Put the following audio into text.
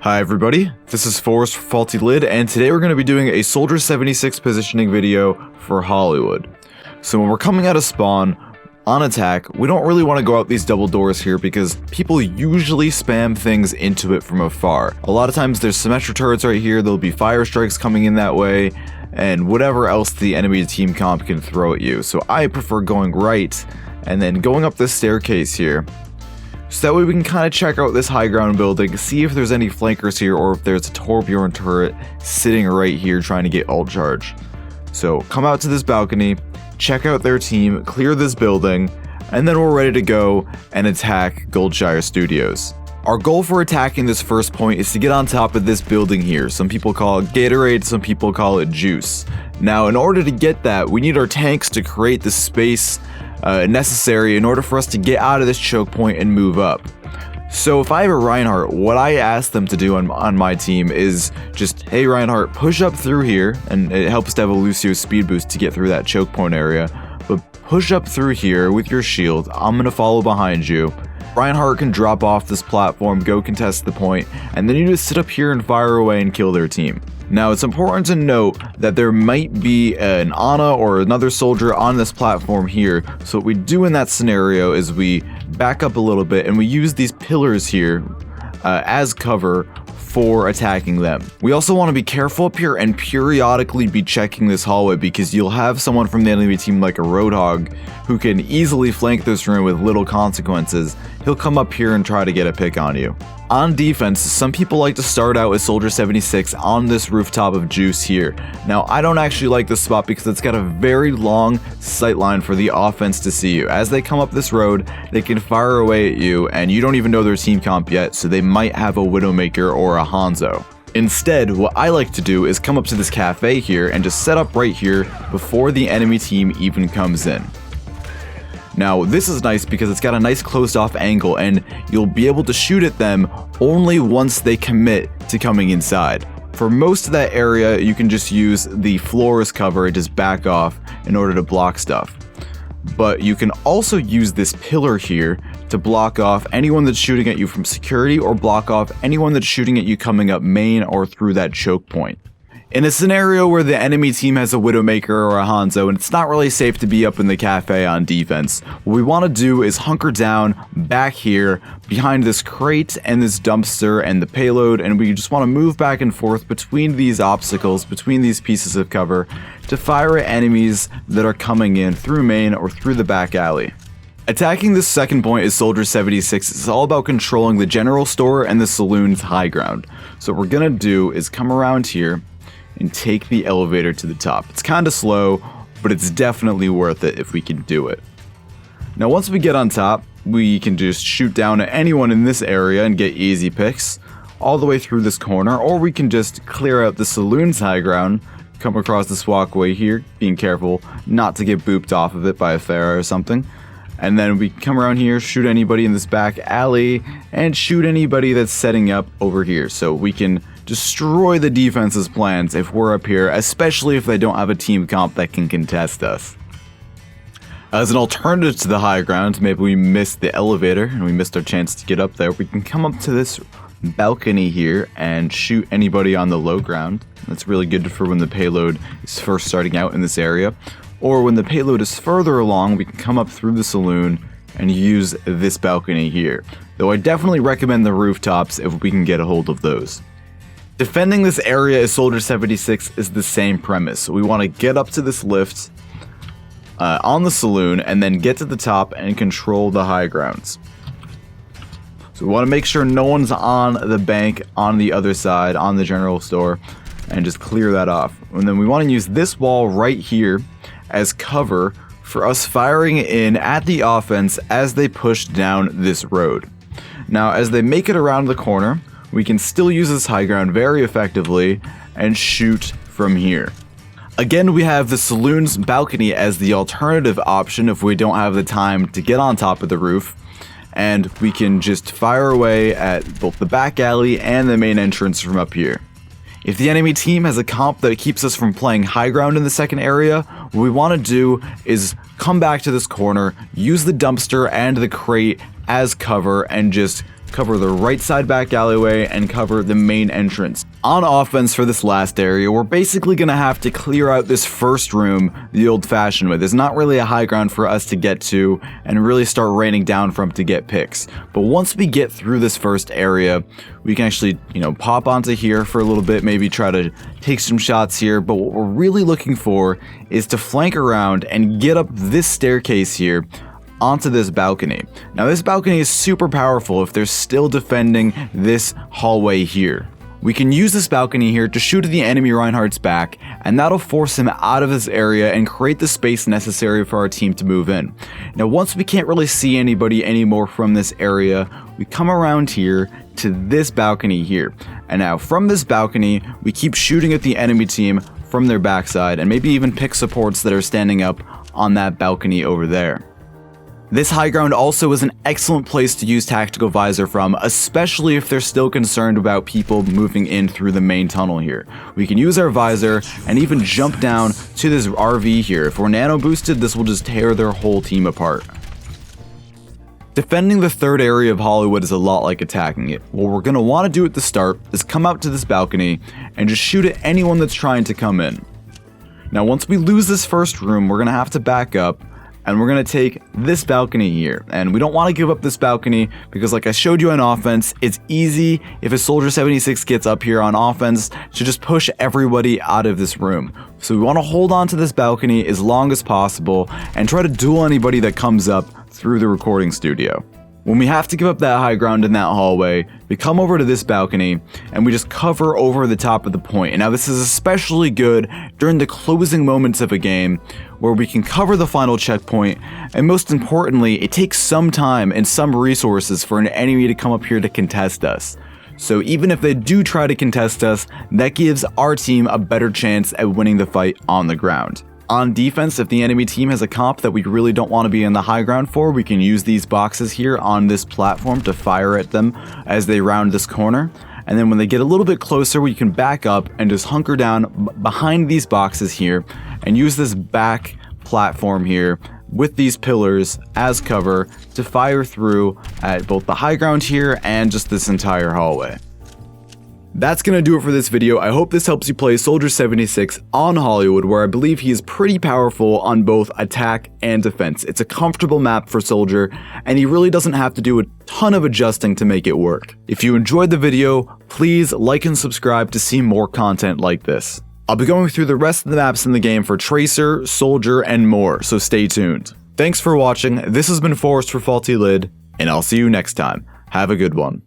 Hi everybody, this is Forrest for Faulty Lid, and today we're going to be doing a Soldier 76 positioning video for Hollywood. So when we're coming out of spawn, on attack, we don't really want to go out these double doors here because people usually spam things into it from afar. A lot of times there's Symmetra turrets right here, there'll be fire strikes coming in that way, and whatever else the enemy team comp can throw at you. So I prefer going right, and then going up this staircase here. So that way we can kind of check out this high ground building, see if there's any flankers here or if there's a Torbjorn turret sitting right here trying to get ult charge. So come out to this balcony, check out their team, clear this building, and then we're ready to go and attack Goldshire Studios. Our goal for attacking this first point is to get on top of this building here. Some people call it Gatorade, some people call it Juice. Now in order to get that, we need our tanks to create the space necessary in order for us to get out of this choke point and move up. So if I have a Reinhardt, what I ask them to do on my team is just, hey Reinhardt, push up through here, and it helps to have a Lucio speed boost to get through that choke point area, but push up through here with your shield. I'm gonna follow behind you. Reinhardt can drop off this platform, go contest the point, and then you just sit up here and fire away and kill their team. Now it's important to note that there might be an Ana or another soldier on this platform here, so what we do in that scenario is we back up a little bit and we use these pillars here as cover for attacking them. We also want to be careful up here and periodically be checking this hallway because you'll have someone from the enemy team like a Roadhog who can easily flank this room with little consequences. He'll come up here and try to get a pick on you. On defense, some people like to start out with Soldier 76 on this rooftop of Juice here. Now, I don't actually like this spot because it's got a very long sight line for the offense to see you. As they come up this road, they can fire away at you, and you don't even know their team comp yet, so they might have a Widowmaker or a Hanzo. Instead, what I like to do is come up to this cafe here and just set up right here before the enemy team even comes in. Now this is nice because it's got a nice closed off angle and you'll be able to shoot at them only once they commit to coming inside. For most of that area you can just use the floor as cover and just back off in order to block stuff. But you can also use this pillar here to block off anyone that's shooting at you from security or block off anyone that's shooting at you coming up main or through that choke point. In a scenario where the enemy team has a Widowmaker or a Hanzo and it's not really safe to be up in the cafe on defense, what we want to do is hunker down back here behind this crate and this dumpster and the payload, and we just want to move back and forth between these obstacles, between these pieces of cover to fire at enemies that are coming in through main or through the back alley. Attacking this second point is Soldier 76. It's all about controlling the general store and the saloon's high ground. So what we're gonna do is come around here and take the elevator to the top. It's kind of slow, but it's definitely worth it if we can do it. Now once we get on top, we can just shoot down at anyone in this area and get easy picks all the way through this corner, or we can just clear out the saloon's high ground, come across this walkway here, being careful not to get booped off of it by a Pharah or something. And then we come around here, shoot anybody in this back alley, and shoot anybody that's setting up over here. So we can destroy the defense's plans if we're up here, especially if they don't have a team comp that can contest us. As an alternative to the high ground, maybe we missed the elevator and we missed our chance to get up there, we can come up to this balcony here and shoot anybody on the low ground. That's really good for when the payload is first starting out in this area. Or when the payload is further along, we can come up through the saloon and use this balcony here. Though I definitely recommend the rooftops if we can get a hold of those. Defending this area as Soldier 76 is the same premise. We want to get up to this lift on the saloon and then get to the top and control the high grounds. So we want to make sure no one's on the bank on the other side, on the general store, and just clear that off. And then we want to use this wall right here as cover for us firing in at the offense as they push down this road. Now as they make it around the corner, we can still use this high ground very effectively and shoot from here. Again, we have the saloon's balcony as the alternative option if we don't have the time to get on top of the roof, and we can just fire away at both the back alley and the main entrance from up here. If the enemy team has a comp that keeps us from playing high ground in the second area, what we want to do is come back to this corner, use the dumpster and the crate as cover, and just cover the right side back alleyway, and cover the main entrance. On offense for this last area, we're basically going to have to clear out this first room the old-fashioned way. There's not really a high ground for us to get to and really start raining down from to get picks. But once we get through this first area, we can actually, pop onto here for a little bit, maybe try to take some shots here. But what we're really looking for is to flank around and get up this staircase here onto this balcony. Now this balcony is super powerful if they're still defending this hallway here. We can use this balcony here to shoot at the enemy Reinhardt's back, and that'll force him out of this area and create the space necessary for our team to move in. Now once we can't really see anybody anymore from this area, we come around here to this balcony here. And now from this balcony, we keep shooting at the enemy team from their backside and maybe even pick supports that are standing up on that balcony over there. This high ground also is an excellent place to use tactical visor from, especially if they're still concerned about people moving in through the main tunnel here. We can use our visor and even jump down to this RV here. If we're nano boosted, this will just tear their whole team apart. Defending the third area of Hollywood is a lot like attacking it. What we're going to want to do at the start is come out to this balcony and just shoot at anyone that's trying to come in. Now once we lose this first room, we're going to have to back up. And we're going to take this balcony here. And we don't want to give up this balcony because like I showed you on offense, it's easy if a Soldier 76 gets up here on offense to just push everybody out of this room. So we want to hold on to this balcony as long as possible and try to duel anybody that comes up through the recording studio. When we have to give up that high ground in that hallway, we come over to this balcony and we just cover over the top of the point. And now this is especially good during the closing moments of a game where we can cover the final checkpoint, and most importantly, it takes some time and some resources for an enemy to come up here to contest us. So even if they do try to contest us, that gives our team a better chance at winning the fight on the ground. On defense, if the enemy team has a comp that we really don't want to be in the high ground for, we can use these boxes here on this platform to fire at them as they round this corner. And then when they get a little bit closer, we can back up and just hunker down behind these boxes here and use this back platform here with these pillars as cover to fire through at both the high ground here and just this entire hallway. That's gonna do it for this video. I hope this helps you play Soldier 76 on Hollywood, where I believe he is pretty powerful on both attack and defense. It's a comfortable map for Soldier, and he really doesn't have to do a ton of adjusting to make it work. If you enjoyed the video, please like and subscribe to see more content like this. I'll be going through the rest of the maps in the game for Tracer, Soldier, and more, so stay tuned. Thanks for watching. This has been Forrest for Faulty Lid, and I'll see you next time. Have a good one.